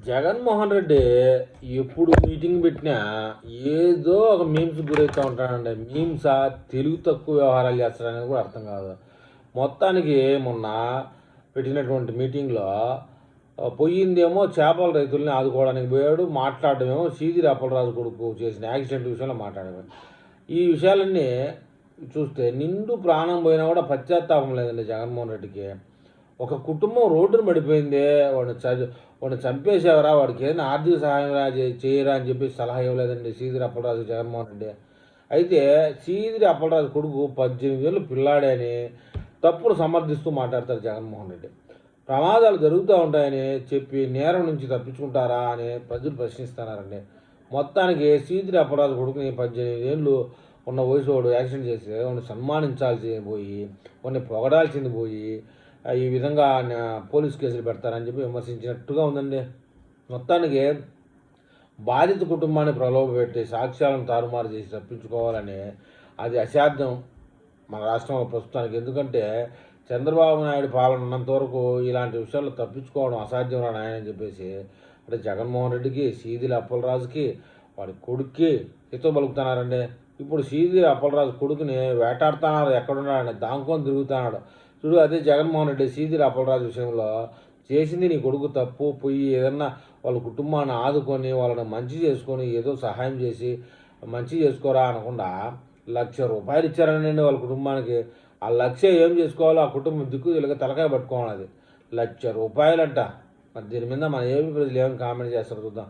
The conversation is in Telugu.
జగన్మోహన్ రెడ్డి ఎప్పుడు మీటింగ్ పెట్టినా ఏదో ఒక మీమ్స్ గురవుతూ ఉంటాడండి. మీమ్సా, తెలుగు తక్కువ వ్యవహారాలు చేస్తాడనేది కూడా అర్థం కాదు. మొత్తానికి మొన్న పెట్టినటువంటి మీటింగ్లో పోయిందేమో చేపల రైతుల్ని ఆదుకోవడానికి పోయాడు. మాట్లాడడమేమో సీదిరి అప్పలరాజు కొడుకు చేసిన యాక్సిడెంట్ విషయంలో మాట్లాడాడు. ఈ విషయాలన్నీ చూస్తే నిండు ప్రాణం పోయినా కూడా పశ్చాత్తాపం లేదండి జగన్మోహన్ రెడ్డికి. ఒక కుటుంబం రోడ్డున పడిపోయిందే, వాడిని చంపేసేవరా, వాడికి ఏదైనా ఆర్థిక సహాయం చేయరా అని చెప్పి సలహా ఇవ్వలేదండి సీదిరి అప్పలరాజు జగన్మోహన్ రెడ్డి. అయితే సీదిరి అప్పలరాజు కొడుకు 18 ఏళ్ళు పిల్లాడే అని తప్పును సమర్థిస్తూ మాట్లాడతారు జగన్మోహన్ రెడ్డి. ప్రమాదాలు జరుగుతూ ఉంటాయని చెప్పి నేరం నుంచి తప్పించుకుంటారా అని ప్రజలు ప్రశ్నిస్తున్నారండి. మొత్తానికి సీదిరి అప్పలరాజు కొడుకుని 18 ఏళ్ళు ఉన్న వయసు వాడు యాక్సిడెంట్ చేసి వాడిని సన్మానించాల్సి పోయి, వాడిని పొగడాల్సింది పోయి ఈ విధంగా పోలీస్ కేసులు పెడతారని చెప్పి విమర్శించినట్టుగా ఉందండి. మొత్తానికి బాధిత కుటుంబాన్ని ప్రలోభపెట్టి సాక్ష్యాలను తారుమారు చేసి తప్పించుకోవాలని అది అసాధ్యం మన రాష్ట్రంలో ప్రస్తుతానికి. ఎందుకంటే చంద్రబాబు నాయుడు పాలన ఉన్నంత వరకు ఇలాంటి విషయాల్లో తప్పించుకోవడం అసాధ్యం రా నాయన అని చెప్పేసి అంటే జగన్మోహన్ రెడ్డికి, సీదిరి అప్పలరాజుకి, వాడి కొడుక్కి హితో పలుకుతున్నారండి. ఇప్పుడు సీదిరి అప్పలరాజు కొడుకుని వేటాడుతున్నాడు, ఎక్కడున్నాడని దాంకొని తిరుగుతున్నాడు చూడు. అదే జగన్మోహన్ రెడ్డి సీదిరి అప్పలరాజు విషయంలో చేసింది నీ కొడుకు తప్పు, పోయి ఏదన్నా వాళ్ళ కుటుంబాన్ని ఆదుకొని వాళ్ళని మంచి చేసుకొని ఏదో సహాయం చేసి మంచి చేసుకోరా అనకుండా ₹1,00,000 ఇచ్చారనండి వాళ్ళ కుటుంబానికి. ఆ 1,00,000 ఏం చేసుకోవాలో ఆ కుటుంబం దిక్కు తెలియక తలకాయ పట్టుకోవాలి. అది ₹1,00,000 అంట. మరి దీని మీద మన ఏపీ ప్రజలు ఏమైనా కామెంట్ చేస్తారు చూద్దాం.